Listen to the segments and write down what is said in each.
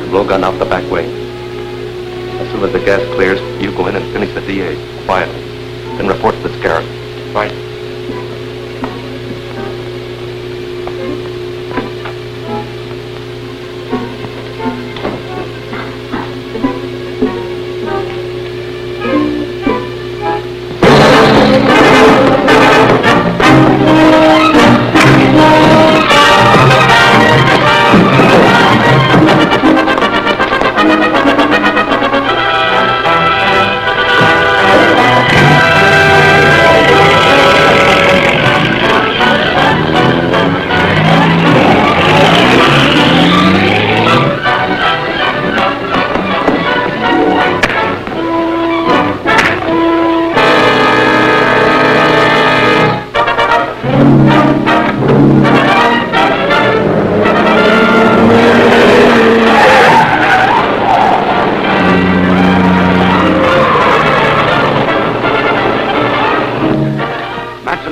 blowgun out the back way. As soon as the gas clears, you go in and finish the DA, quietly. Then report to the scarab. Right.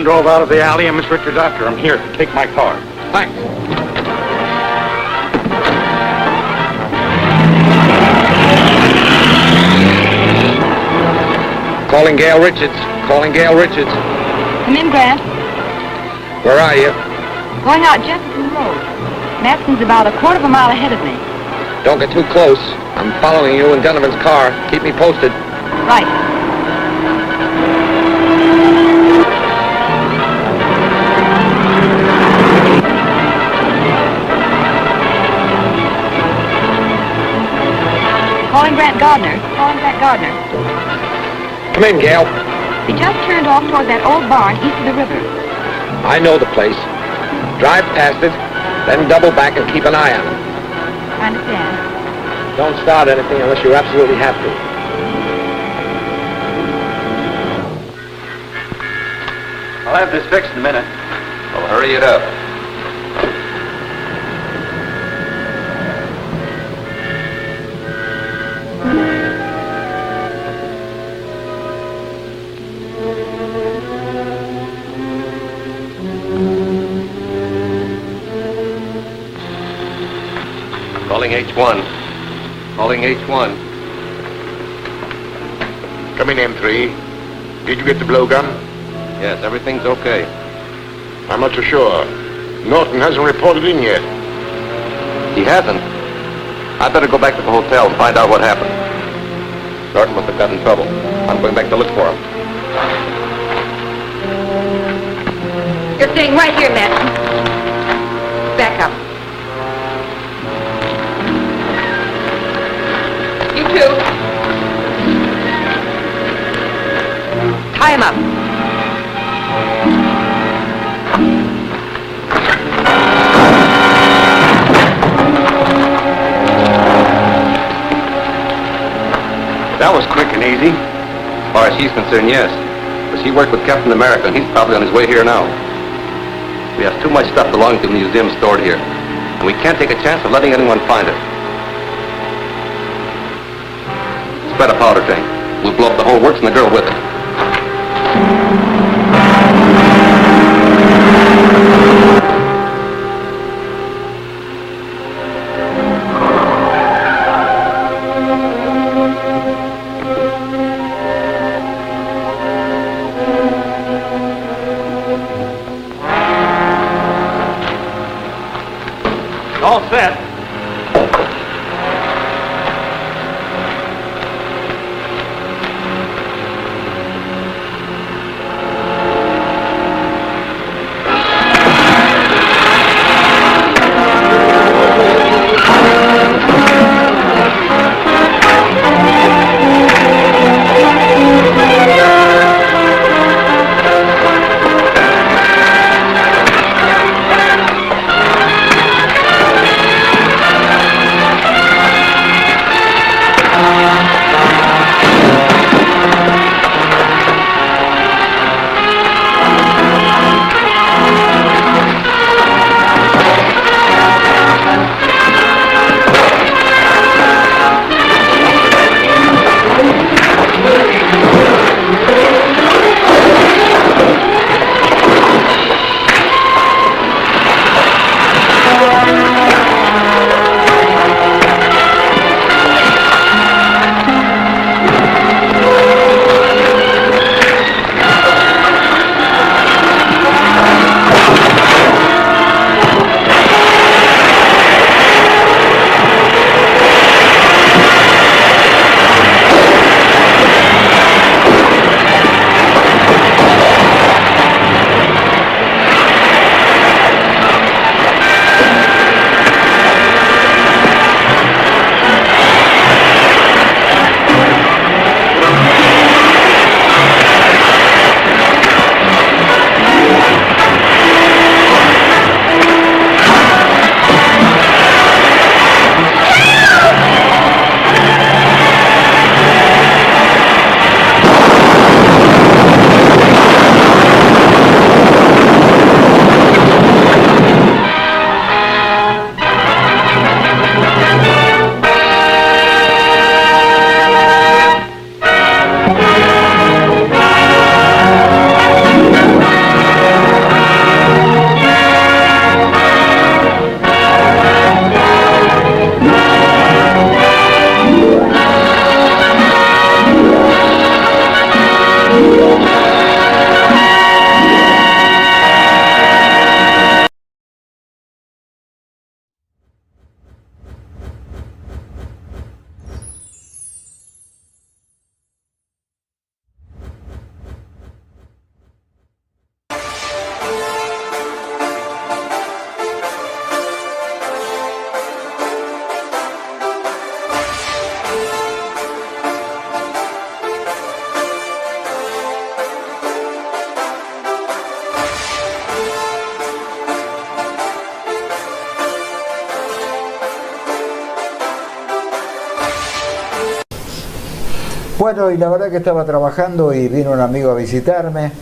Drove out of the alley and Miss Richards after him. Here, take my car. Thanks. Calling Gail Richards. Calling Gail Richards. Come in, Grant. Where are you? Going out Jefferson Road. Matson's about a quarter of a mile ahead of me. Don't get too close. I'm following you in Donovan's car. Keep me posted. Right. Calling Grant Gardner. Calling Grant Gardner. Come in, Gail. He just turned off toward that old barn east of the river. I know the place. Drive past it, then double back and keep an eye on it. I understand. Don't start anything unless you absolutely have to. I'll have this fixed in a minute. Well, hurry it up. Calling H1. Calling H1. Come in, M3. Did you get the blowgun? Yes, everything's okay. I'm not so sure. Norton hasn't reported in yet. He hasn't? I'd better go back to the hotel and find out what happened. Norton must have got in trouble. I'm going back to look for him. You're staying right here, Matson. Back up. You too. Tie him up. That was quick and easy. As far as she's concerned, yes. But she worked with Captain America, and he's probably on his way here now. We have too much stuff belonging to the museum stored here, and we can't take a chance of letting anyone find it. Spread a powder tank. We'll blow up the whole works and the girl with it. All set. Bueno, y la verdad que estaba trabajando y vino un amigo a visitarme.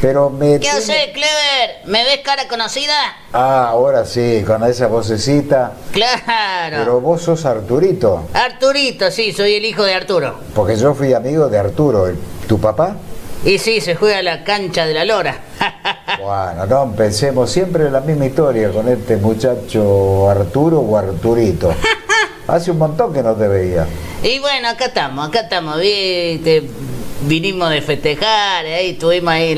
Pero me... ¿Qué haces, Clever? ¿Me ves cara conocida? Ah, ahora sí, con esa vocecita. Claro. Pero vos sos Arturito. Arturito, sí, soy el hijo de Arturo. Porque yo fui amigo de Arturo, ¿tu papá? Y sí, se juega a la cancha de la lora. Bueno, no empecemos siempre la misma historia con este muchacho Arturo o Arturito. Hace un montón que no te veía. Y bueno, acá estamos, viste, vinimos de festejar, ahí estuvimos ahí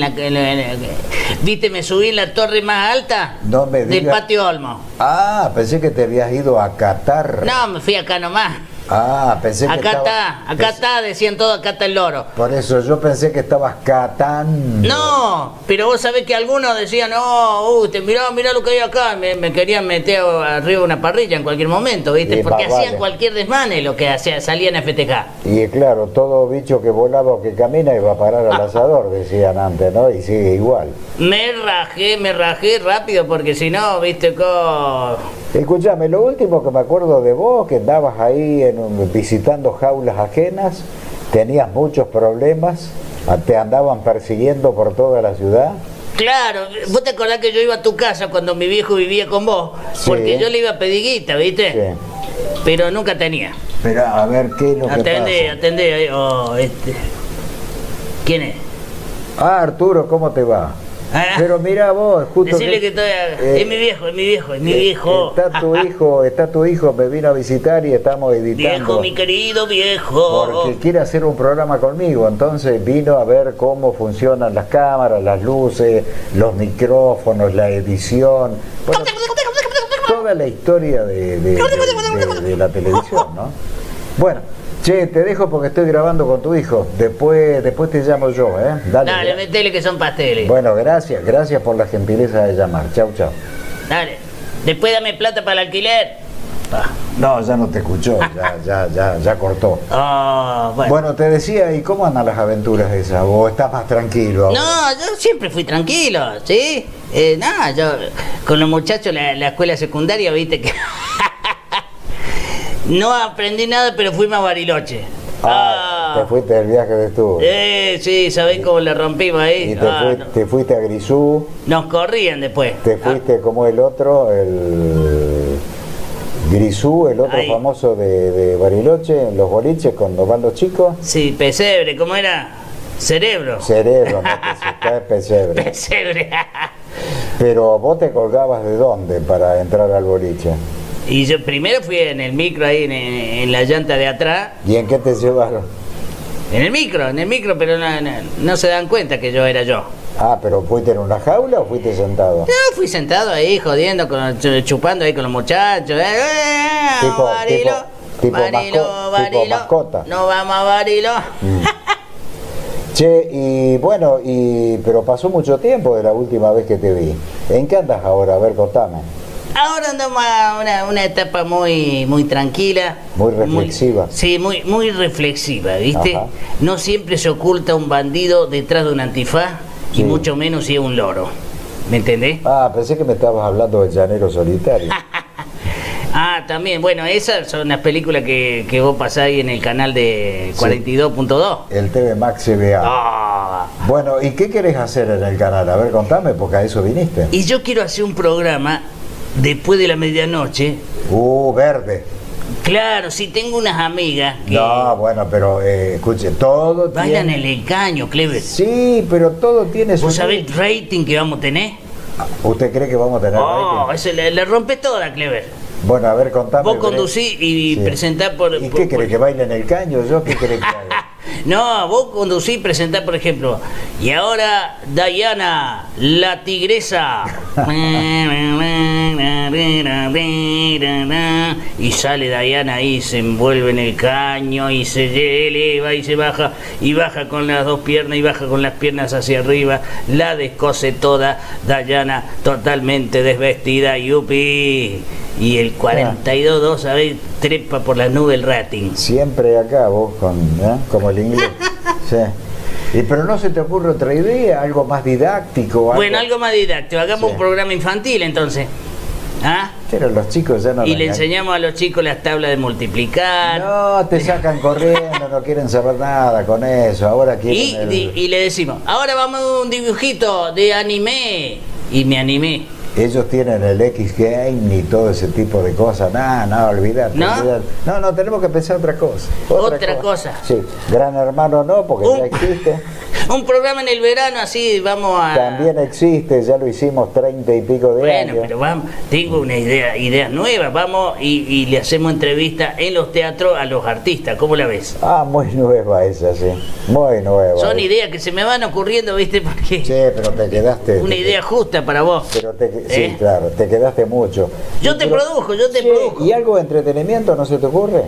viste, me subí en la torre más alta No me del digas. Patio Olmo. Ah, pensé que te habías ido a Qatar. No, me fui acá nomás. Ah, pensé que Acá estaba... está, decían todo, acá está el loro. Por eso yo pensé que estabas catando. No, pero vos sabés que algunos decían, no, mirá lo que hay acá, me querían meter arriba una parrilla en cualquier momento, ¿viste? Sí, Porque más hacían vale. cualquier desmane lo que salían a festejar. Y claro, todo bicho que volaba o que camina iba a parar al asador, decían antes, ¿no? Y sigue igual. Me rajé rápido porque si no, ¿viste? Escuchame, lo último que me acuerdo de vos, que andabas ahí visitando jaulas ajenas, tenías muchos problemas, te andaban persiguiendo por toda la ciudad. Claro, vos te acordás que yo iba a tu casa cuando mi viejo vivía con vos, Sí. porque yo le iba a pedir guita, ¿viste? Sí. Pero nunca tenía. Pero a ver, ¿qué es lo que Atendé, ¿quién es? pasa? Ah, Arturo, ¿cómo te va? Ah. Pero mira vos, justo Decirle que estoy... es mi viejo. Está tu hijo, me vino a visitar y estamos editando. Viejo, mi querido viejo. Porque quiere hacer un programa conmigo, entonces vino a ver cómo funcionan las cámaras, las luces, los micrófonos, la edición, bueno, toda la historia de la televisión, ¿no? Bueno, che, te dejo porque estoy grabando con tu hijo, después te llamo yo, ¿eh? Dale, metele que son pasteles. Bueno, gracias por la gentileza de llamar, chau. Dale. Después dame plata para el alquiler. No, ya no te escuchó, ya cortó. Bueno. Bueno, te decía, ¿y cómo andan las aventuras esas? ¿O estás más tranquilo ahora? No, yo siempre fui tranquilo, ¿sí? Yo con los muchachos la escuela secundaria, viste que... No aprendí nada, pero fui más Bariloche. Te fuiste del viaje de estudio. Sí, ¿sabés cómo le rompimos ahí? Y te fuiste a Grisú. Nos corrían después. Te fuiste como el otro, el Grisú, el otro Ahí. famoso de Bariloche, en los boliches cuando van los chicos. Sí, pesebre, ¿cómo era? Cerebro. Cerebro, no te es pesebre. Pesebre. Pero vos te colgabas de dónde para entrar al boliche. Y yo primero fui en el micro ahí, en la llanta de atrás. ¿Y en qué te llevaron? En el micro, pero no se dan cuenta que yo era yo. Ah, pero ¿fuiste en una jaula o fuiste sentado? No, fui sentado ahí jodiendo, chupando ahí con los muchachos. Tipo mascota. No vamos a Barilo. Che, y bueno, pero pasó mucho tiempo de la última vez que te vi. ¿En qué andas ahora? A ver, contame. Ahora andamos a una etapa muy tranquila. Muy reflexiva. Muy reflexiva, ¿viste? Ajá. No siempre se oculta un bandido detrás de un antifaz, Sí. y mucho menos si es un loro. ¿Me entendés? Ah, pensé que me estabas hablando del llanero solitario. También, bueno, esas son las películas que vos pasás ahí en el canal de 42.2. El TV Max CBA. Ah. Bueno, ¿y qué querés hacer en el canal? A ver, contame, porque a eso viniste. Y yo quiero hacer un programa después de la medianoche. Verde. Claro, si tengo unas amigas que No, bueno, pero escuche, todo bailan tiene... el engaño, Clever. Sí, pero todo tiene su... ¿Vos sabés el rating que vamos a tener? ¿Usted cree que vamos a tener rating? Eso le rompe toda, Clever. Bueno, a ver, contame. Vos conducís y Sí. presentás por... ¿Y qué querés, que bailen el caño? ¿Yo qué querés que haga? No, vos conducís y presentás, por ejemplo, y ahora Diana, la tigresa. Y sale Diana ahí, se envuelve en el caño y se eleva y se baja, y baja con las dos piernas y baja con las piernas hacia arriba, la descose toda, Diana totalmente desvestida, yupi. Y el 42, ¿sabés? Trepa por la nube el rating. Siempre acá vos como el inglés. Sí. Pero no se te ocurre otra idea, algo más didáctico. Bueno, algo más didáctico. Hagamos Sí. un programa infantil entonces. ¿Ah? Pero los chicos ya no... Y le engañan. enseñamos a los chicos las tablas de multiplicar. No, te sacan corriendo, no quieren saber nada con eso. Ahora quieren... Y le decimos, ahora vamos a un dibujito de anime. Y me animé. Ellos tienen el X Game y todo ese tipo de cosas. No, olvidate. ¿No? Olvidate. No, tenemos que pensar otra cosa. Otra cosa. Sí, Gran Hermano no, porque Un- ya existe. Un programa en el verano así, vamos a... También existe, ya lo hicimos 30 y pico de Bueno, años. pero vamos, tengo una idea nueva. Vamos y le hacemos entrevista en los teatros a los artistas. ¿Cómo la ves? Ah, muy nueva esa, sí. Muy nueva. Son ideas que se me van ocurriendo, ¿viste? Porque Sí, pero te quedaste... una idea justa para vos. Pero sí, ¿Eh? claro, te quedaste mucho. Yo te produjo. ¿Y algo de entretenimiento no se te ocurre?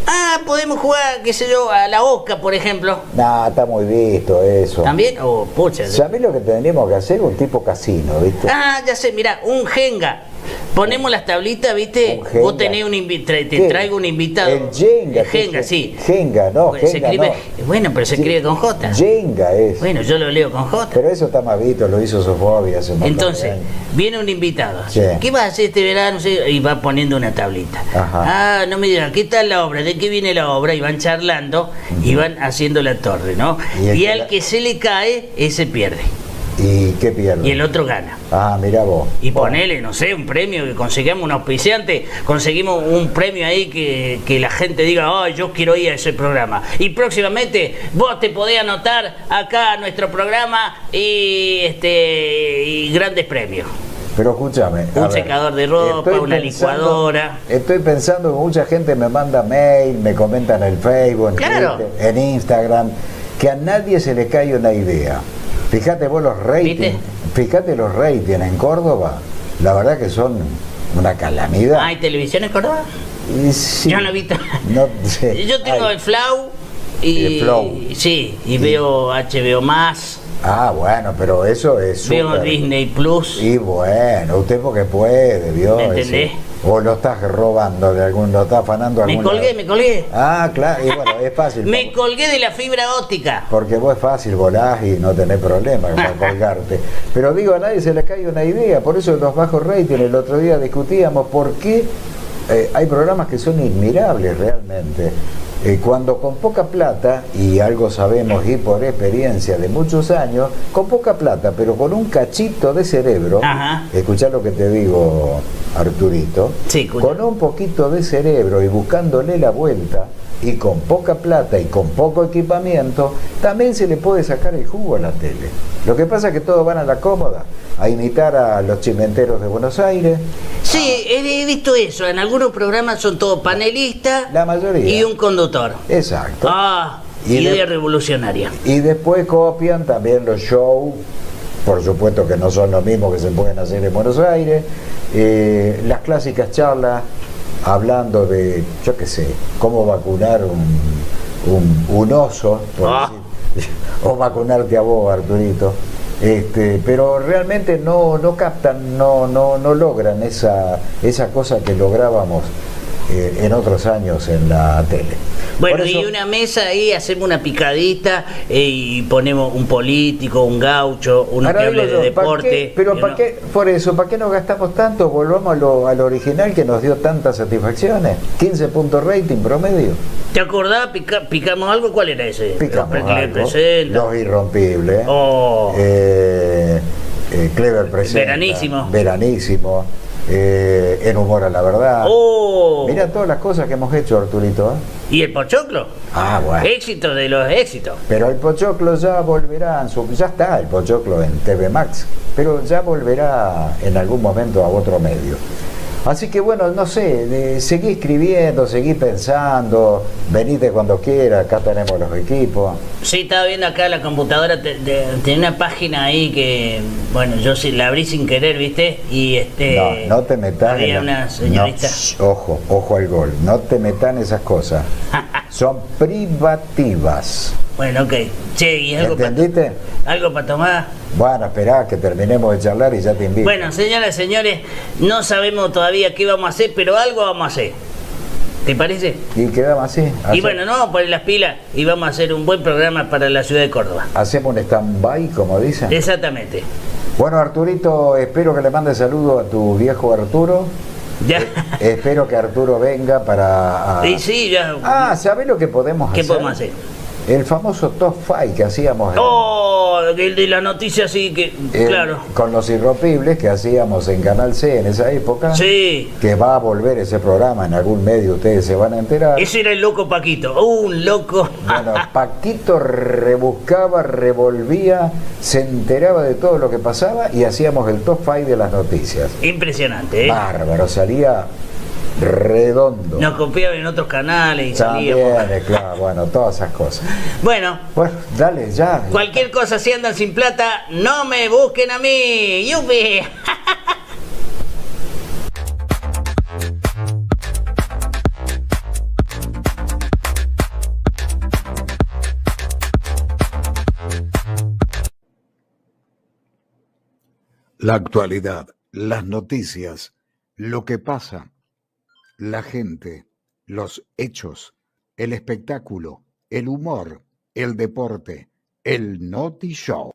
Ah, podemos jugar, qué sé yo, a la Oscar, por ejemplo. No, está muy visto eso. ¿También? Oh, pucha. ¿Sabés lo que tenemos que hacer? Un tipo casino, ¿viste? Ah, ya sé, mira, un Jenga. Ponemos las tablitas, ¿viste? Un Jenga. Vos tenés un invitado, te ¿Qué? traigo un invitado. El Jenga. Jenga, sí. Jenga, no, Se Jenga escribe, no. bueno, pero se Sí. escribe con J. Jenga es. Bueno, yo lo leo con J. Pero eso está más visto, lo hizo Sofobia hace un montón de Entonces, años. viene un invitado. Sí. ¿Qué vas a hacer este verano? Y va poniendo una tablita. Ajá. Ah, no me digas, ¿qué tal la obra? ¿De qué viene la obra? Y van charlando y van haciendo la torre, ¿no? Y Y al que se le cae, ese pierde. ¿Y qué pierde? Y el otro gana. Ah, mira vos. Y Bueno, ponele, no sé, un premio, que conseguimos un auspiciante, conseguimos un premio ahí que la gente diga, oh, yo quiero ir a ese programa. Y próximamente vos te podés anotar acá a nuestro programa y grandes premios. Pero escúchame. a Un ver, secador de ropa, estoy una pensando- licuadora. Estoy pensando que mucha gente me manda mail, me comenta en el Facebook, en Claro. Twitter, en Instagram, que a nadie se le cae una idea. Fíjate vos los ratings, ¿Viste? fíjate los ratings en Córdoba, la verdad que son una calamidad. ¿Hay televisión en Córdoba? Y sí, Yo no he visto. no sé. Yo tengo Ay, el Flau y... El Flow. Sí, y veo HBO Más, Ah, bueno, pero eso es veo súper. Disney Plus. Y bueno, usted porque puede, ¿vio? ¿Me entendés? O lo estás robando de algún, lo estás afanando Me algún colgué, lado. me colgué. Ah, claro, y bueno, es fácil. Me colgué de la fibra óptica. Porque vos es fácil, volás y no tenés problema para colgarte. Pero digo, a nadie se le cae una idea, por eso los bajos ratings, el otro día discutíamos por qué hay programas que son inmirables realmente. Cuando con poca plata, y algo sabemos y por experiencia de muchos años, con poca plata, pero con un cachito de cerebro, Ajá. escuchá lo que te digo, Arturito, Sí, escucha. con un poquito de cerebro y buscándole la vuelta, y con poca plata y con poco equipamiento, también se le puede sacar el jugo a la tele. Lo que pasa es que todos van a la cómoda, a imitar a los chimenteros de Buenos Aires. Sí, he visto eso. En algunos programas son todos panelistas La mayoría. y un conductor. Exacto. Ah, Y idea de- revolucionaria. Y después copian también los shows, por supuesto que no son los mismos que se pueden hacer en Buenos Aires, las clásicas charlas hablando de, yo qué sé, cómo vacunar un oso, por Ah. decir, o vacunarte a vos, Arturito. Pero realmente no captan, no logran esa cosa que lográbamos en otros años en la tele. Bueno, Por eso- y una mesa ahí, hacemos una picadita y ponemos un político, un gaucho, uno Ahora que hable digo de yo, ¿para deporte. qué? Pero y ¿para uno- qué? Por eso, ¿para qué nos gastamos tanto? Volvamos a lo original que nos dio tantas satisfacciones. 15 puntos rating promedio. ¿Te acordás? ¿Picamos algo? ¿Cuál era ese? Picamos Los que le algo. presenta. Los Irrompibles. Oh. Clever presenta. Veranísimo. Veranísimo. En humor a la verdad. Oh. Mira todas las cosas que hemos hecho, Arturito. ¿eh? ¿Y el pochoclo? Ah, bueno. Éxito de los éxitos. Pero el Pochoclo ya volverá, ya está el Pochoclo en TV Max, pero ya volverá en algún momento a otro medio. Así que bueno, no sé, seguí escribiendo, seguí pensando, venite cuando quiera, acá tenemos los equipos. Sí, estaba viendo acá la computadora, tenía una página ahí que, bueno, yo sí la abrí sin querer, ¿viste? Y No te metas había en una señorita. No, ojo al gol, no te metas en esas cosas. Son privativas. Bueno, ok. Che, ¿y algo para ¿Entendiste? tomar? Bueno, esperá que terminemos de charlar y ya te invito. Bueno, señoras y señores, no sabemos todavía qué vamos a hacer, pero algo vamos a hacer. ¿Te parece? Y quedamos así. Y bueno, no vamos a poner las pilas y vamos a hacer un buen programa para la ciudad de Córdoba. Hacemos un stand-by, como dicen. Exactamente. Bueno, Arturito, espero que le mande saludo a tu viejo Arturo. Ya. Espero que Arturo venga para... Y sí, ya. Ah, ¿sabés lo que podemos hacer? ¿Qué podemos hacer? El famoso top 5 que hacíamos El de la noticia, sí, que, claro. con los irrompibles que hacíamos en Canal C en esa época. Sí. Que va a volver ese programa en algún medio, ustedes se van a enterar. Ese era el loco Paquito, un loco. Bueno, Paquito rebuscaba, revolvía, se enteraba de todo lo que pasaba y hacíamos el top 5 de las noticias. Impresionante, ¿eh? Bárbaro, salía redondo. Nos copiaban en otros canales y También, salíamos. claro, bueno, todas esas cosas. Bueno, dale, ya. cualquier cosa, si andan sin plata, no me busquen a mí. ¡Yupi! La actualidad, las noticias, lo que pasa, la gente, los hechos, el espectáculo, el humor, el deporte, el Noti Show.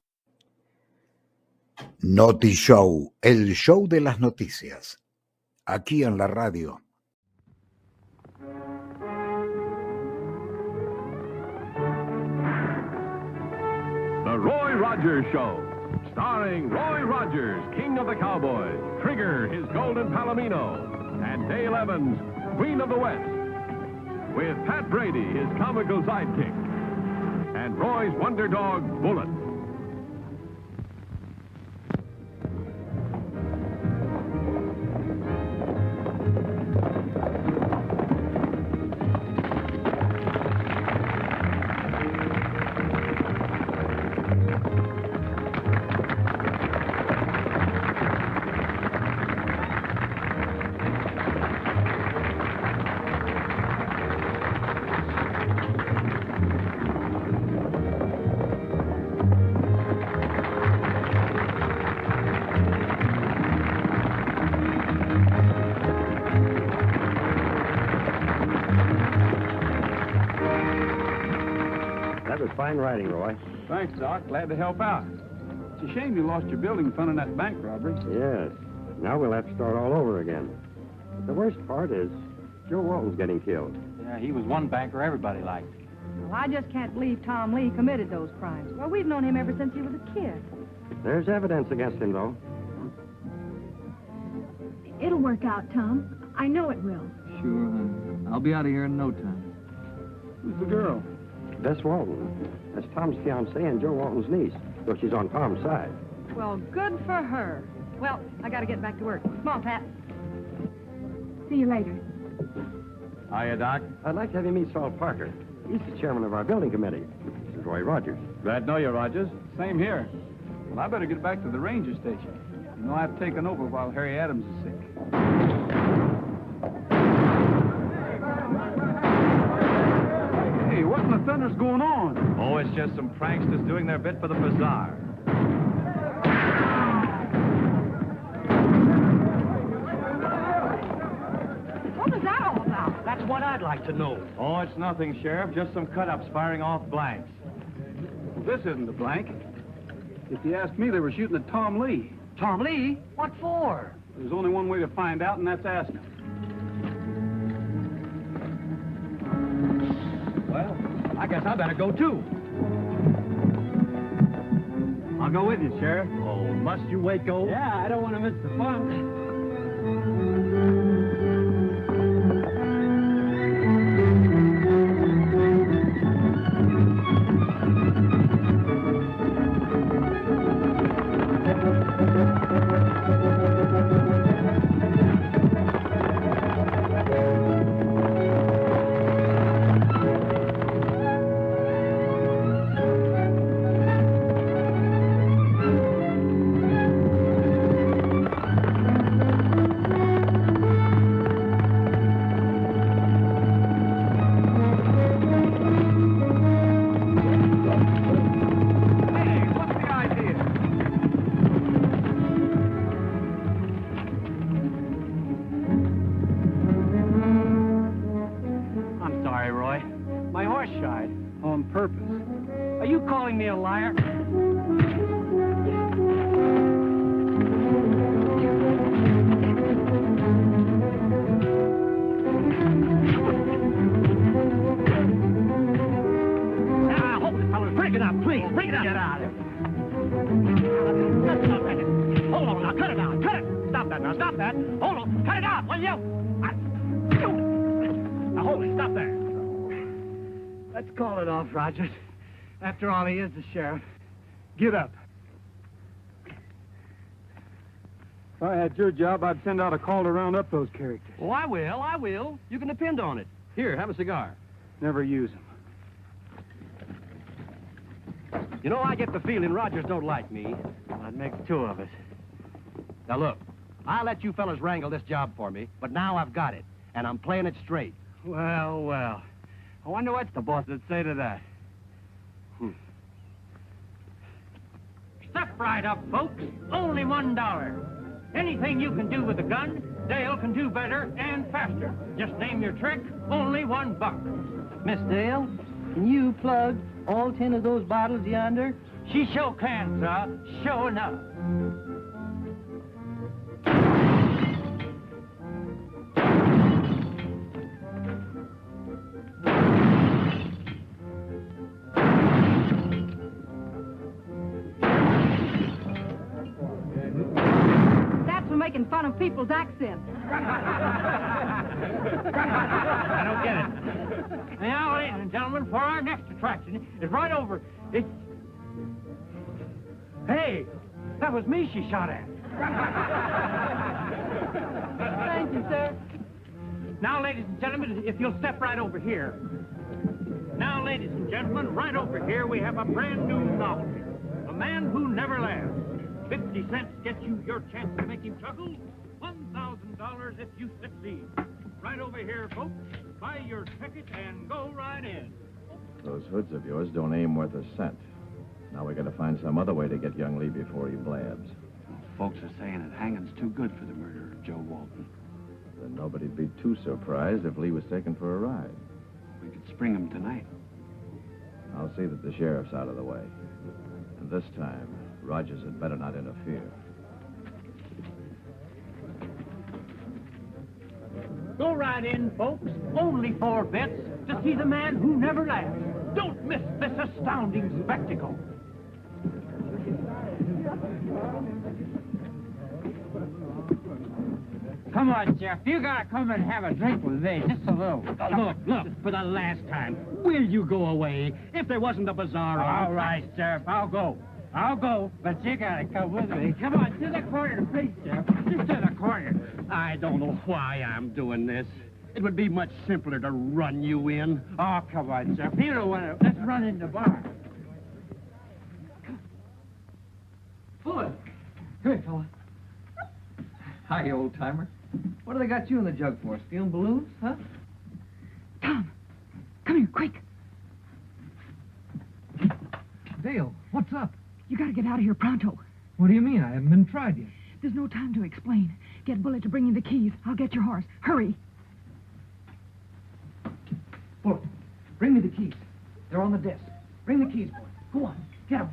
Noti Show, el show de las noticias. Aquí en la radio. The Roy Rogers Show, starring Roy Rogers, King of the Cowboys, Trigger, his golden palomino, and Dale Evans, Queen of the West, with Pat Brady, his comical sidekick, and Roy's wonder dog, Bullet. That was fine riding, Roy. Thanks, Doc. Glad to help out. It's a shame you lost your building fund in that bank robbery. Yes. Now we'll have to start all over again. But the worst part is Joe Walton's getting killed. Yeah, he was one banker everybody liked. Well, I just can't believe Tom Lee committed those crimes. Well, we've known him ever since he was a kid. There's evidence against him, though. It'll work out, Tom. I know it will. Sure, honey. I'll be out of here in no time. Who's the girl? Bess Walton. That's Tom's fiancée and Joe Walton's niece, though she's on Tom's side. Well, good for her. Well, I gotta get back to work. Come on, Pat. See you later. Hiya, Doc. I'd like to have you meet Saul Parker. He's the chairman of our building committee. This is Roy Rogers. Glad to know you, Rogers. Same here. Well, I better get back to the ranger station. You know, I've taken over while Harry Adams is sick. Hey, what in the thunder's going on? Oh, it's just some pranksters doing their bit for the bazaar. What was that all about? That's what I'd like to know. Oh, it's nothing, Sheriff. Just some cut-ups firing off blanks. Well, this isn't a blank. If you ask me, they were shooting at Tom Lee. Tom Lee? What for? There's only one way to find out, and that's ask him. Well, I guess I better go, too. I'll go with you, Sheriff. Oh, must you, Waco? Yeah, I don't want to miss the fun. On purpose. Are you calling me a liar? it up, please. Bring it up. Get out of here. Stop that. Hold on now. Cut it out. Cut it. Stop that now. Stop that. Hold on. Cut it out, will you? Now, hold it. Stop there. Let's call it off, Rogers. After all, he is the sheriff. Get up. If I had your job, I'd send out a call to round up those characters. Oh, I will. You can depend on it. Here, have a cigar. Never use them. You know, I get the feeling Rogers don't like me. Well, that makes two of us. Now, look, I'll let you fellas wrangle this job for me, but now I've got it, and I'm playing it straight. Well, well. I wonder what the boss would say to that. Step right up, folks. Only $1. Anything you can do with a gun, Dale can do better and faster. Just name your trick, only $1. Miss Dale, can you plug all 10 of those bottles yonder? She sure can, sir. Sure enough. Making fun of people's accents. I don't get it. Now, ladies and gentlemen, for our next attraction is right over. It's... Hey, that was me she shot at. Thank you, sir. Now, ladies and gentlemen, if you'll step right over here. Now, ladies and gentlemen, right over here we have a brand new novelty. A Man Who Never Laughs. 50 cents gets you your chance to make him chuckle. $1,000 if you succeed. Right over here, folks. Buy your ticket and go right in. Those hoods of yours don't aim worth a cent. Now we gotta find some other way to get young Lee before he blabs. Folks are saying that hanging's too good for the murder of Joe Walton. Then nobody'd be too surprised if Lee was taken for a ride. We could spring him tonight. I'll see that the sheriff's out of the way. And this time, Rogers had better not interfere. Go right in, folks. Only 4 bets to see the man who never laughs. Don't miss this astounding spectacle. Come on, Jeff. You gotta come and have a drink with me. Just a little. Look, for the last time, will you go away? If there wasn't a bazaar on... All right, Sheriff. I'll go, but you gotta come with me. Come on, to the corner, please, Sheriff. Just to the corner. I don't know why I'm doing this. It would be much simpler to run you in. Oh, come on, Sheriff. You don't want to... Let's run in the bar. Bullet. Come here, fella. Hi, old-timer. What do they got you in the jug for? Stealing balloons, huh? Tom, come here, quick. Dale, what's up? You gotta get out of here pronto. What do you mean? I haven't been tried yet. There's no time to explain. Get Bullet to bring you the keys. I'll get your horse. Hurry. Bullet, bring me the keys. They're on the desk. Bring the keys, boy. Go on, get them.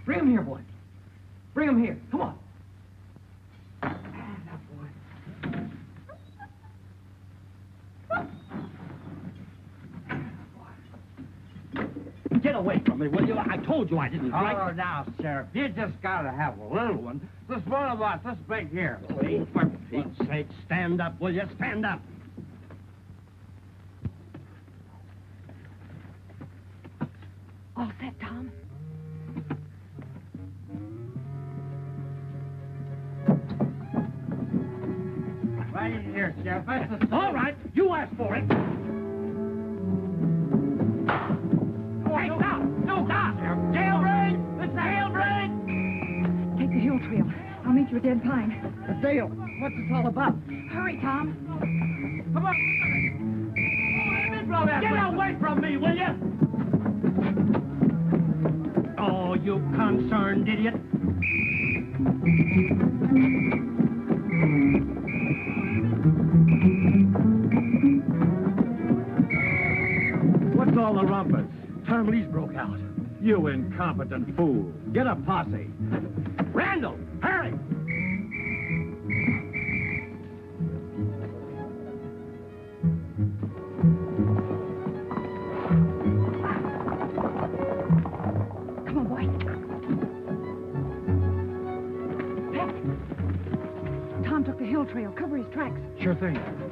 Bring them here, boy. Bring them here. Come on. Get away from me, will you? I told you I didn't drink. Oh, now, Sheriff, you just gotta have a little one. This one of us, this big here. Please, for Pete's sake, stand up, will you? Stand up. All set, Tom. Right in here, Sheriff. That's the... All right, you asked for it. Hey, stop! No, stop! Jailbreak! It's a jailbreak! Take the hill trail. I'll meet you at Dead Pine. Dale, what's this all about? Hurry, Tom. Come on! Get away from me, will you? Oh, you concerned idiot. What's all the rumpus? Tom Lee's broke out. You incompetent fool. Get a posse. Randall, hurry! train.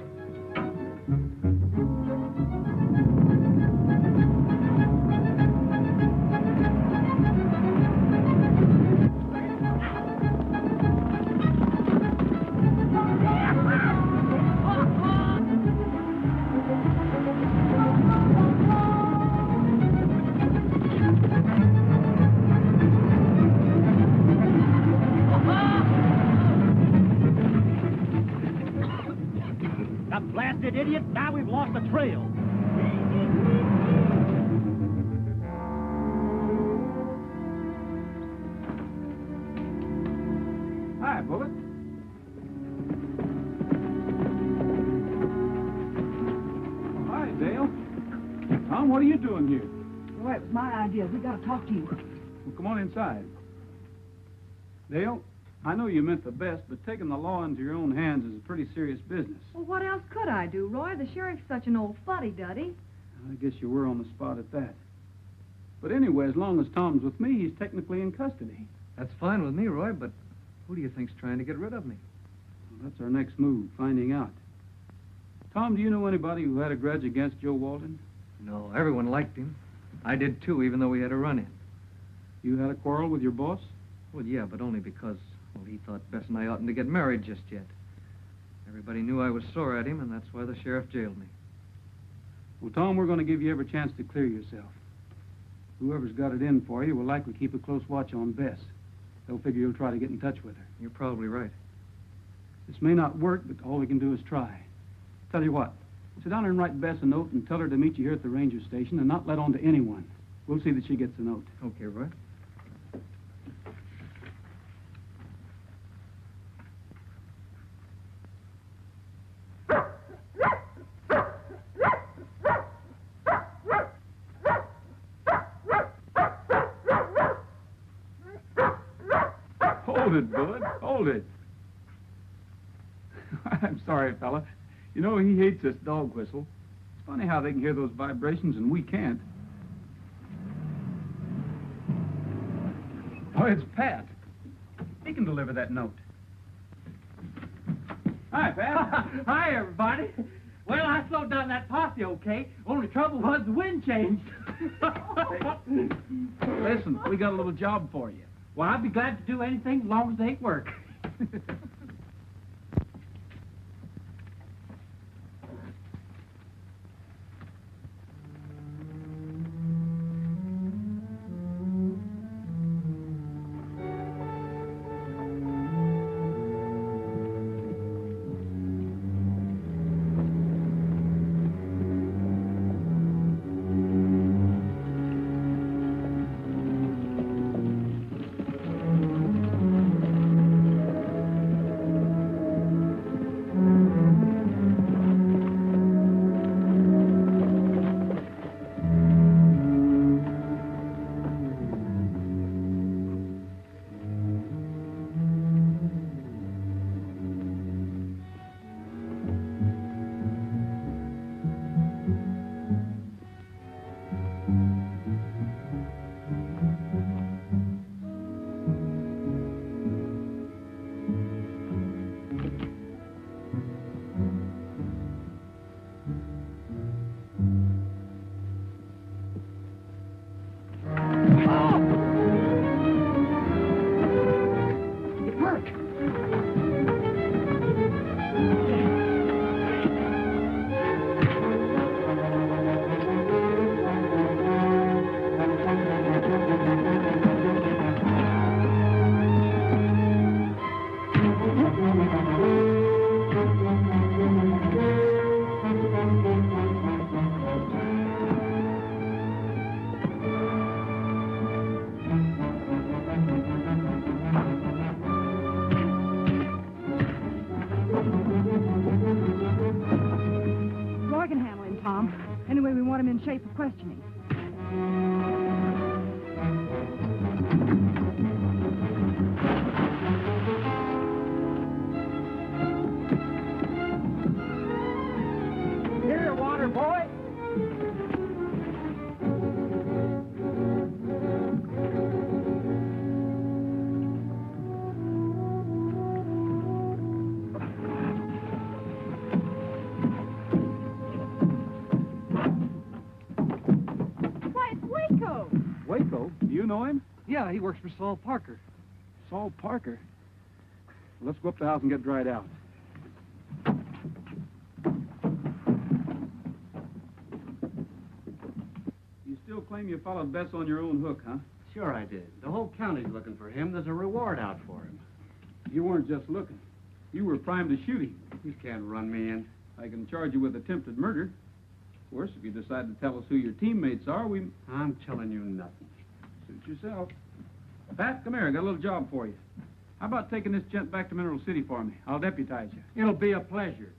That blasted idiot! Now we've lost the trail. Hi, Bullet. Oh, hi, Dale. Tom, what are you doing here? Roy, it was my idea. We got to talk to you. Well, come on inside. Dale, I know you meant the best, but taking the law into your own hands is a pretty serious business. Well, what else could I do, Roy? The sheriff's such an old fuddy-duddy. I guess you were on the spot at that. But anyway, as long as Tom's with me, he's technically in custody. That's fine with me, Roy, but who do you think's trying to get rid of me? Well, that's our next move, finding out. Tom, do you know anybody who had a grudge against Joe Walton? No, everyone liked him. I did too, even though we had a run-in. You had a quarrel with your boss? Well, yeah, but only because, well, he thought Bess and I oughtn't to get married just yet. Everybody knew I was sore at him, and that's why the sheriff jailed me. Well, Tom, we're going to give you every chance to clear yourself. Whoever's got it in for you will likely keep a close watch on Bess. They'll figure you'll try to get in touch with her. You're probably right. This may not work, but all we can do is try. Tell you what, sit down and write Bess a note and tell her to meet you here at the ranger station and not let on to anyone. We'll see that she gets the note. Okay, Roy. Hold it, Bud. Hold it. I'm sorry, fella. You know, he hates this dog whistle. It's funny how they can hear those vibrations and we can't. Oh, it's Pat. He can deliver that note. Hi, Pat. Hi, everybody. Well, I slowed down that posse, okay? Only trouble was the wind changed. Listen, we got a little job for you. Well, I'd be glad to do anything as long as they work. Anyway, we want him in shape for questioning. Here, water boy. Do you know him? Yeah, he works for Saul Parker. Saul Parker? Well, let's go up the house and get dried out. You still claim you followed Bess on your own hook, huh? Sure I did. The whole county's looking for him. There's a reward out for him. You weren't just looking. You were primed to shoot him. You can't run me in. I can charge you with attempted murder. Of course, if you decide to tell us who your teammates are, I'm telling you nothing. Suit yourself. Pat, come here. I got a little job for you. How about taking this gent back to Mineral City for me? I'll deputize you. It'll be a pleasure.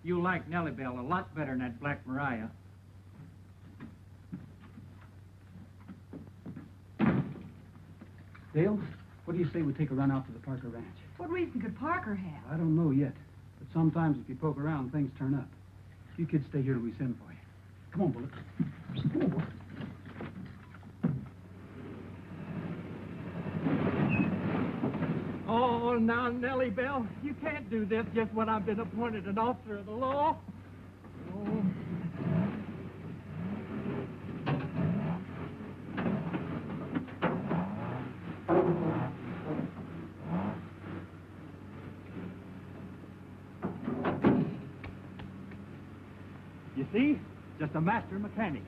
You like Nellie Bell a lot better than that Black Mariah. Dale, what do you say we take a run out to the Parker Ranch? What reason could Parker have? I don't know yet, but sometimes if you poke around, things turn up. You kids stay here till we send for you. Come on, Bullet. Come on, Bullet. Oh, now, Nellie Bell, you can't do this just when I've been appointed an officer of the law. Oh. You see? Just a master mechanic.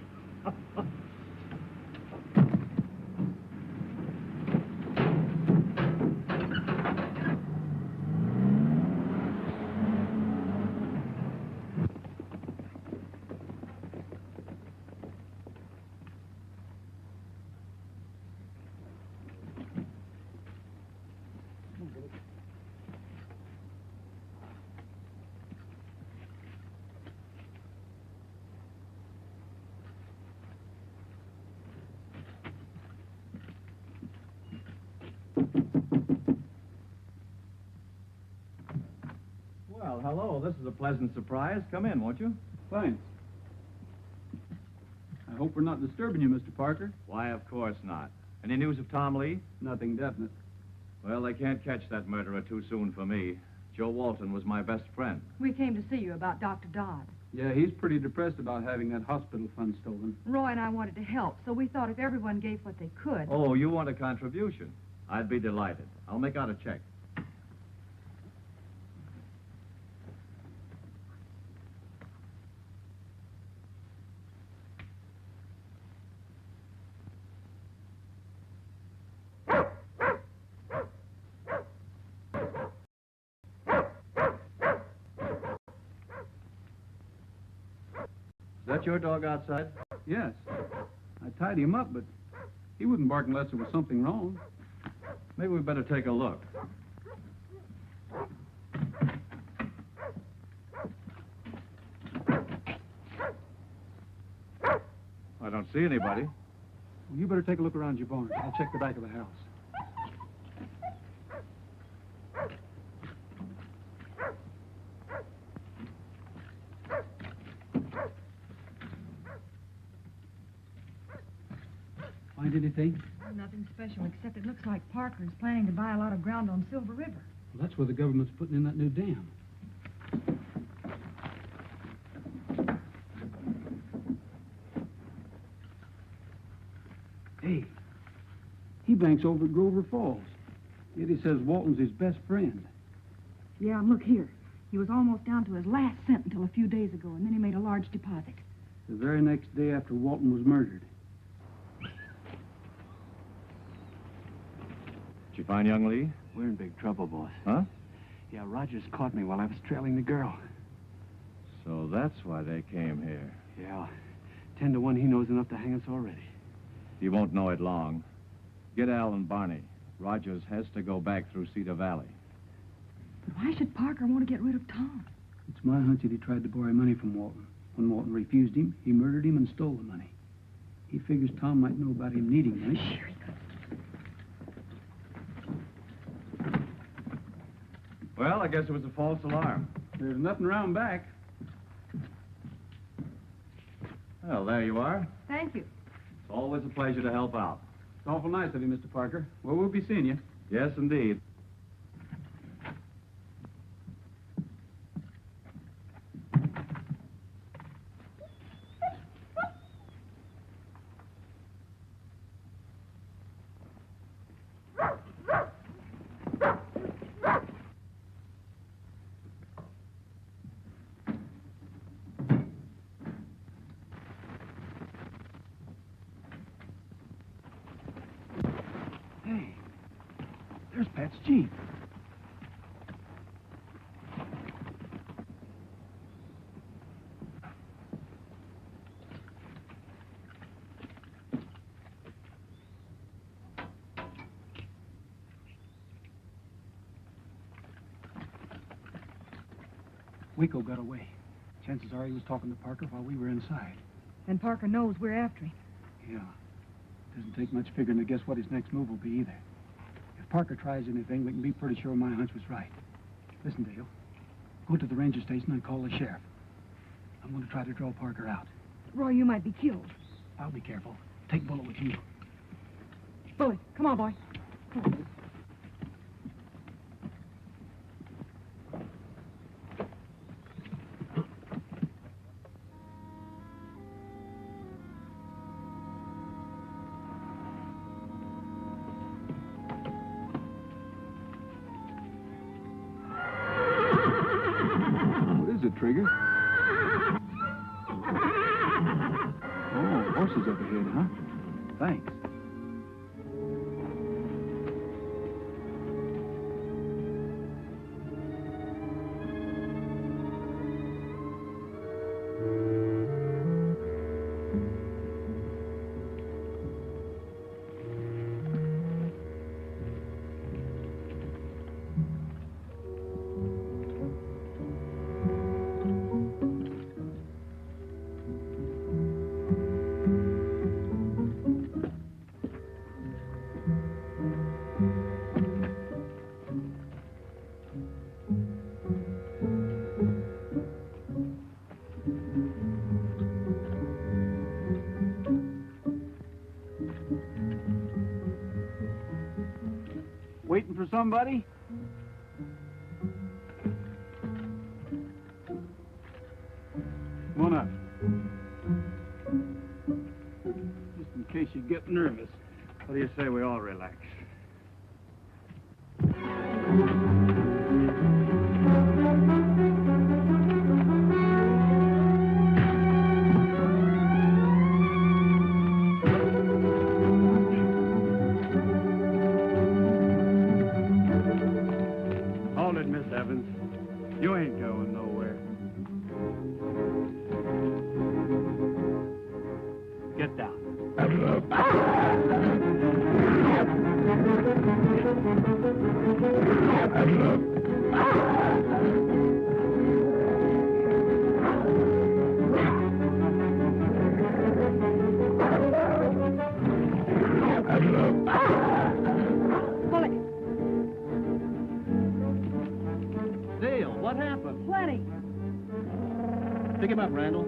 Well, hello. This is a pleasant surprise. Come in, won't you? Thanks. I hope we're not disturbing you, Mr. Parker. Why, of course not. Any news of Tom Lee? Nothing definite. Well, they can't catch that murderer too soon for me. Joe Walton was my best friend. We came to see you about Dr. Dodd. Yeah, he's pretty depressed about having that hospital fund stolen. Roy and I wanted to help, so we thought if everyone gave what they could... Oh, you want a contribution? I'd be delighted. I'll make out a check. Is that your dog outside? Yes. I tied him up, but he wouldn't bark unless there was something wrong. Maybe we better take a look. I don't see anybody. Well, you better take a look around your barn. I'll check the back of the house. Find anything? Nothing special, except it looks like Parker's planning to buy a lot of ground on Silver River. Well, that's where the government's putting in that new dam. Hey, he banks over at Grover Falls. Yet he says Walton's his best friend. Yeah, and look here. He was almost down to his last cent until a few days ago, and then he made a large deposit. The very next day after Walton was murdered. Did you find young Lee? We're in big trouble, boss. Huh? Yeah, Rogers caught me while I was trailing the girl. So that's why they came here. Yeah. 10 to 1, he knows enough to hang us already. He won't know it long. Get Al and Barney. Rogers has to go back through Cedar Valley. But why should Parker want to get rid of Tom? It's my hunch that he tried to borrow money from Walton. When Walton refused him, he murdered him and stole the money. He figures Tom might know about him needing money. Sure he could. Well, I guess it was a false alarm. There's nothing around back. Well, there you are. Thank you. It's always a pleasure to help out. It's awful nice of you, Mr. Parker. Well, we'll be seeing you. Yes, indeed. That's cheap. Waco got away. Chances are he was talking to Parker while we were inside. And Parker knows we're after him. Yeah. Doesn't take much figuring to guess what his next move will be either. If Parker tries anything, we can be pretty sure my hunch was right. Listen, Dale. Go to the ranger station and call the sheriff. I'm going to try to draw Parker out. Roy, you might be killed. I'll be careful. Take Bullet with you. Bullet, come on, boy. Come on. Trigger? Oh, horses up ahead, huh? Thanks. Waiting for somebody? Come on up. Just in case you get nervous. What do you say we all relax? Hold it, Miss Evans. You ain't going nowhere. Get down. Dale, what happened? Plenty. Pick him up, Randall.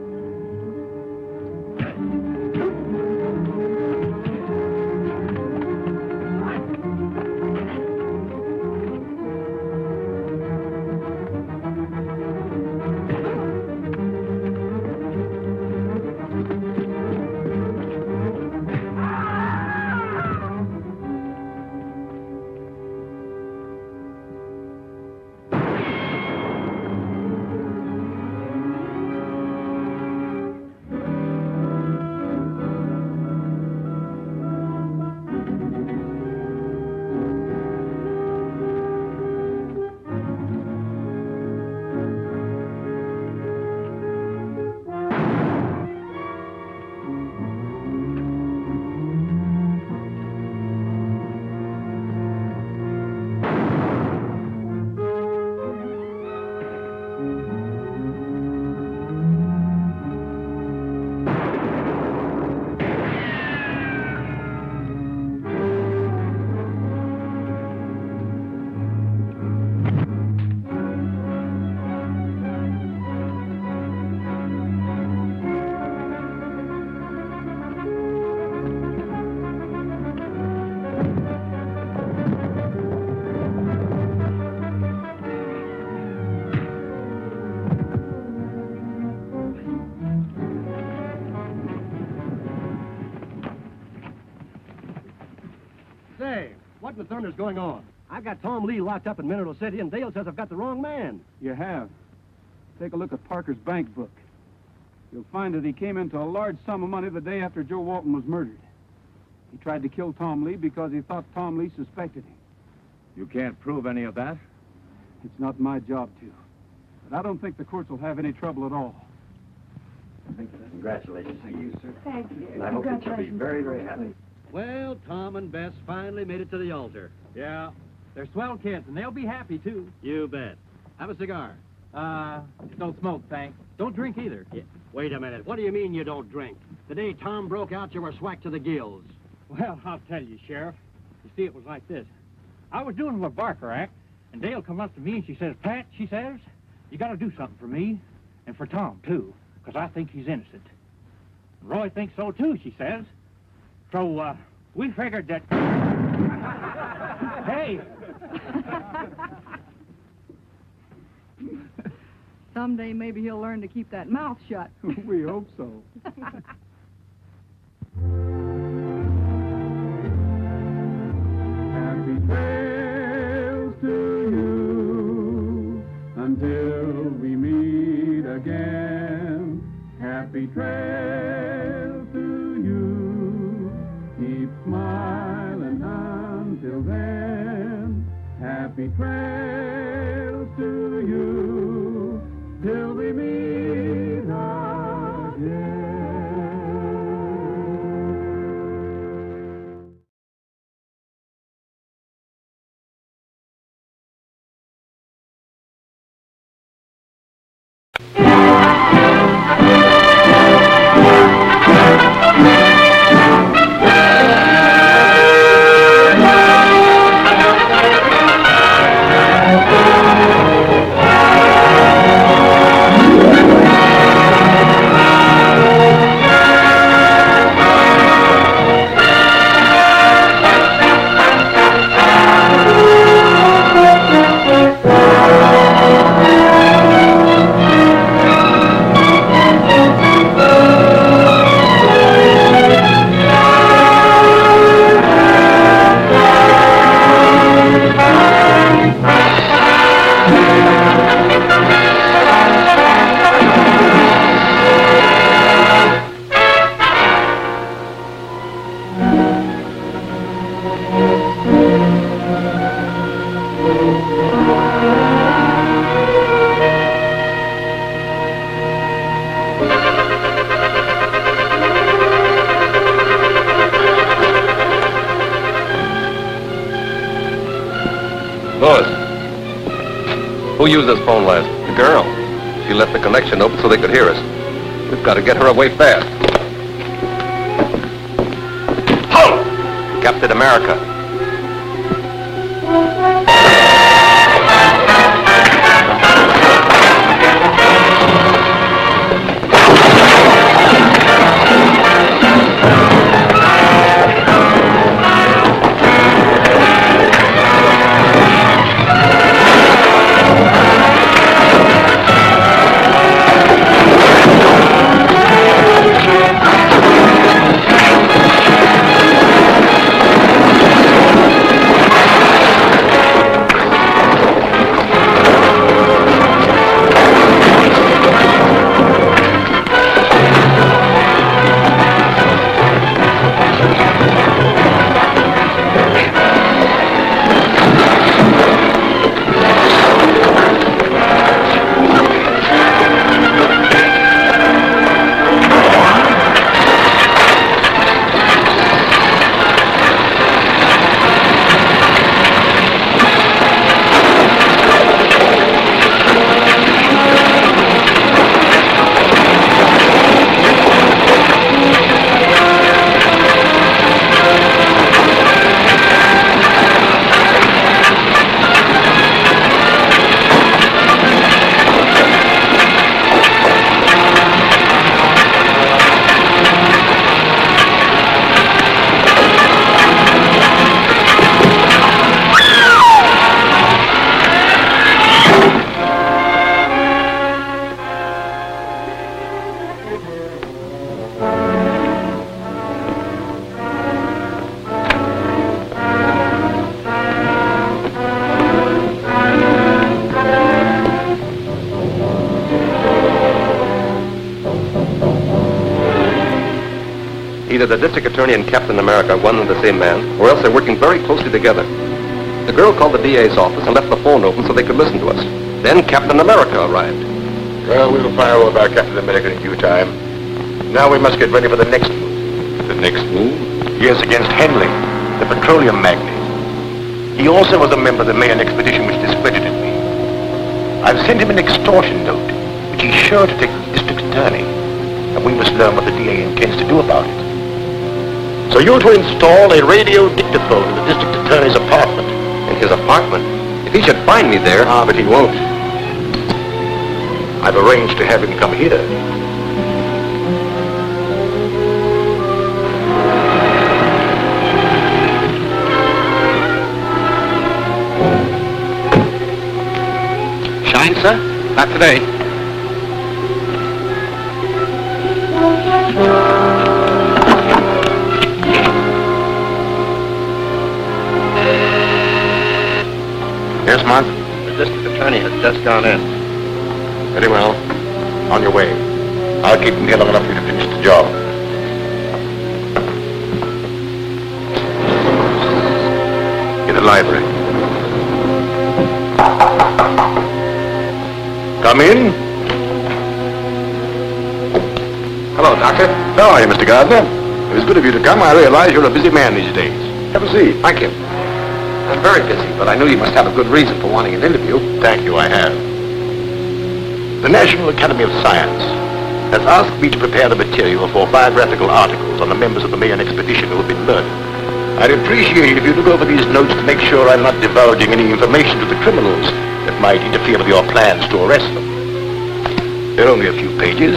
Say, what in the thunder's going on? I've got Tom Lee locked up in Mineral City, and Dale says I've got the wrong man. You have. Take a look at Parker's bank book. You'll find that he came into a large sum of money the day after Joe Walton was murdered. He tried to kill Tom Lee because he thought Tom Lee suspected him. You can't prove any of that? It's not my job to. But I don't think the courts will have any trouble at all. Congratulations to you, sir. Thank you. And I hope that you'll be very, very happy. Well, Tom and Bess finally made it to the altar. Yeah, they're swell kids, and they'll be happy, too. You bet. Have a cigar. Don't smoke, thanks. Don't drink either. Yeah. Wait a minute. What do you mean you don't drink? The day Tom broke out, you were swacked to the gills. Well, I'll tell you, Sheriff. You see, it was like this. I was doing the Barker Act, and Dale come up to me and she says, Pat, she says, you got to do something for me, and for Tom, too, because I think he's innocent. Roy thinks so, too, she says. So, we figured that... Hey! Someday maybe he'll learn to keep that mouth shut. We hope so. Happy trails to you until we meet again. Happy trails to you. Keep smiling until then. Happy trails to you till we meet again. Who used this phone last? The girl. She left the connection open so they could hear us. We've got to get her away fast. Halt! Captain America. Either the district attorney and Captain America are one and the same man, or else they're working very closely together. The girl called the DA's office and left the phone open so they could listen to us. Then Captain America arrived. Well, we'll fire over our Captain America in due time. Now we must get ready for the next move. The next move? Yes, against Henley, the petroleum magnate. He also was a member of the Mayan expedition which discredited me. I've sent him an extortion note, which he's sure to take to the district attorney. And we must learn what the DA intends to do about it. So you're to install a radio dictaphone in the district attorney's apartment. In his apartment? If he should find me there... Ah, but he won't. I've arranged to have him come here. Shine, sir? Not today. Yes, Mark? The district attorney has just gone in. Very well. On your way. I'll keep him here long enough for you to finish the job. In the library. Come in. Hello, Doctor. How are you, Mr. Gardner? It was good of you to come. I realize you're a busy man these days. Have a seat. Thank you. I'm very busy, but I knew you must have a good reason for wanting an interview. Thank you, I have. The National Academy of Science has asked me to prepare the material for biographical articles on the members of the Mayan expedition who have been murdered. I'd appreciate it if you look over these notes to make sure I'm not divulging any information to the criminals that might interfere with your plans to arrest them. They're only a few pages.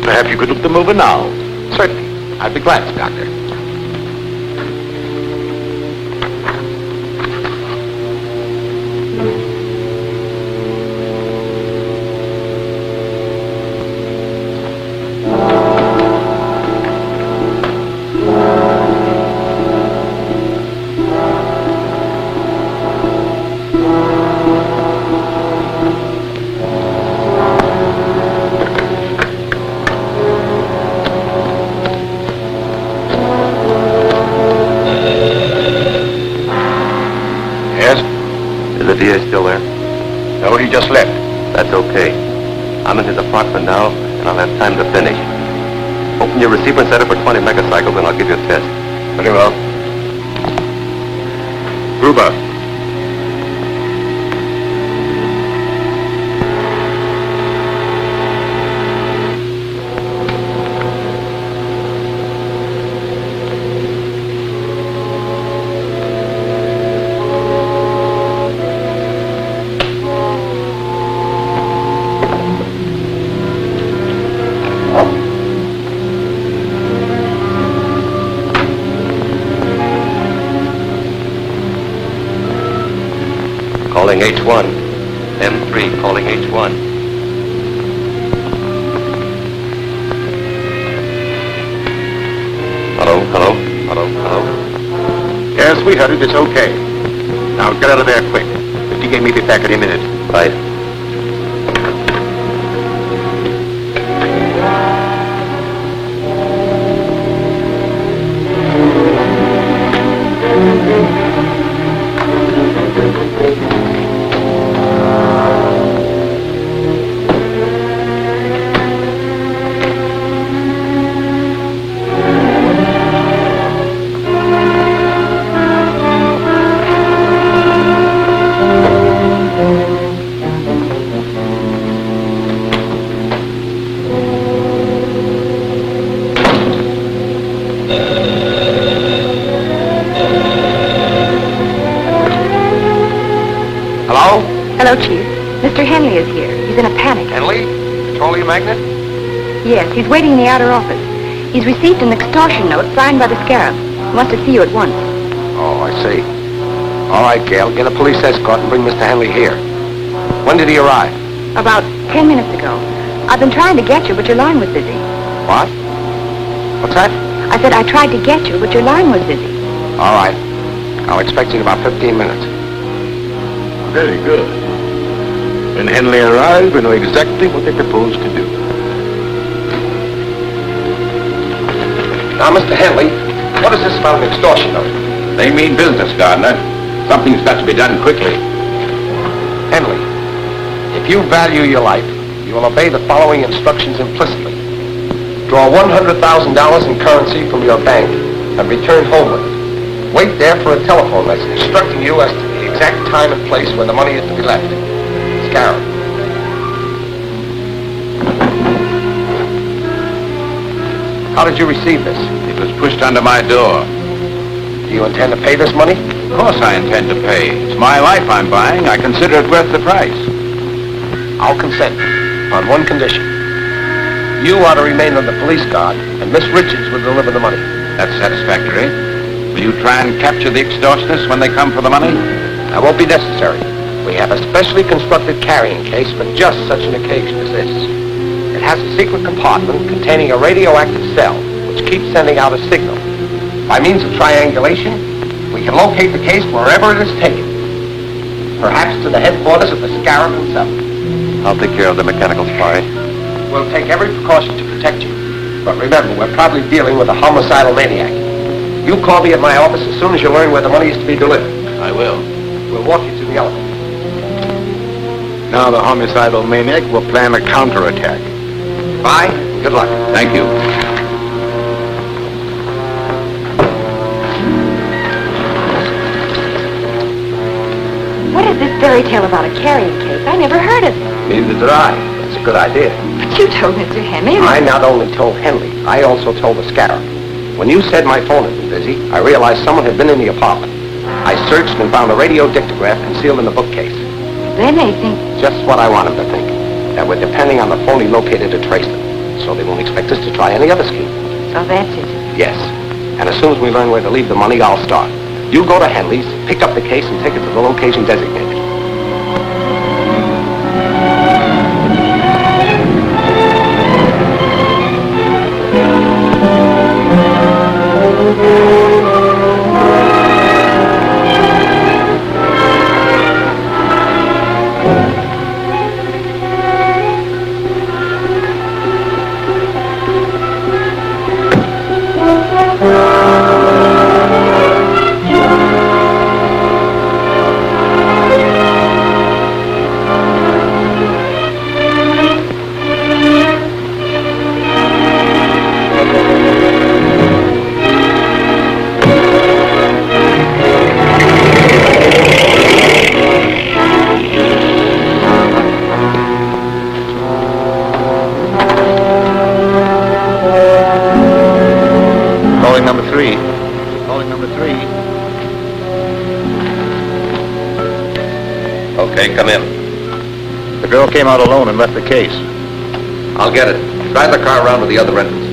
Perhaps you could look them over now. Certainly. I'd be glad to, Doctor. Still there? No, he just left. That's okay. I'm in his apartment now, and I'll have time to finish. Open your receiver and set it for 20 megacycles, and I'll give you a test. Very well. Gruber. Calling H1. M3 calling H1. Hello, hello, hello, hello. Yes, we heard it. It's okay. Now get out of there quick. The DA may be back any minute. Right. Hello, Chief. Mr. Henley is here. He's in a panic. Henley? Petroleum magnate? Yes, he's waiting in the outer office. He's received an extortion note signed by the Scarab. He wants to see you at once. Oh, I see. All right, Gail, get a police escort and bring Mr. Henley here. When did he arrive? About 10 minutes ago. I've been trying to get you, but your line was busy. What? What's that? I said I tried to get you, but your line was busy. All right. I'll expect you in about 15 minutes. Very good. When Henley arrives, we know exactly what they propose to do. Now, Mr. Henley, what is this about an extortion note? They mean business, Gardner. Something's got to be done quickly. Henley, if you value your life, you will obey the following instructions implicitly. Draw $100,000 in currency from your bank and return home with it. Wait there for a telephone message instructing you as to the exact time and place where the money is to be left. Scarab. How did you receive this? It was pushed under my door. Do you intend to pay this money? Of course I intend to pay. It's my life I'm buying. I consider it worth the price. I'll consent on one condition. You are to remain on the police guard, and Miss Richards will deliver the money. That's satisfactory. Will you try and capture the extortionists when they come for the money? That won't be necessary. We have a specially constructed carrying case for just such an occasion as this. It has a secret compartment containing a radioactive cell, which keeps sending out a signal. By means of triangulation, we can locate the case wherever it is taken. Perhaps to the headquarters of the Scarab himself. I'll take care of the mechanical spy. We'll take every precaution to protect you. But remember, we're probably dealing with a homicidal maniac. You call me at my office as soon as you learn where the money is to be delivered. I will. We'll walk you to the elevator. Now the homicidal maniac will plan a counterattack. Bye. Good luck. Thank you. What is this fairy tale about a carrying case? I never heard of it. Neither did I. It's a good idea. But you told Mr. Henley. I not only told Henley, I also told the Scarab. When you said my phone had been busy, I realized someone had been in the apartment. I searched and found a radio dictograph concealed in the bookcase. Then they think... Just what I want them to think. That we're depending on the phone he located to trace them. So they won't expect us to try any other scheme. So that's it. Yes. And as soon as we learn where to leave the money, I'll start. You go to Henley's, pick up the case, and take it to the location designated. Okay, come in. The girl came out alone and left the case. I'll get it. Drive the car around to the other entrance.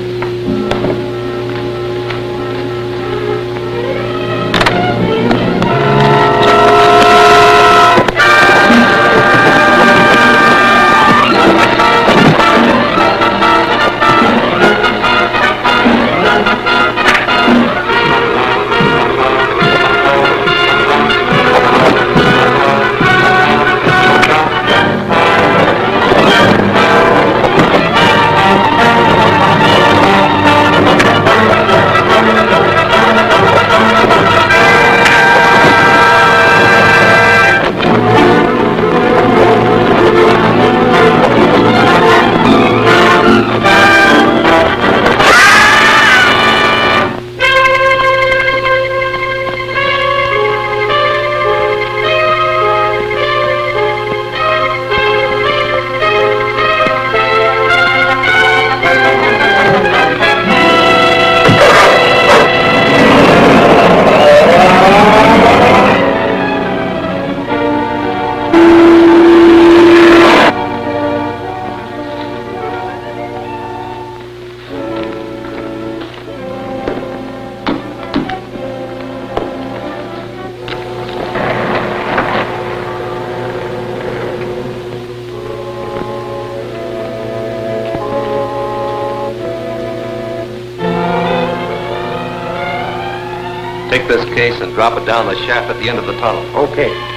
Take this case and drop it down the shaft at the end of the tunnel. Okay.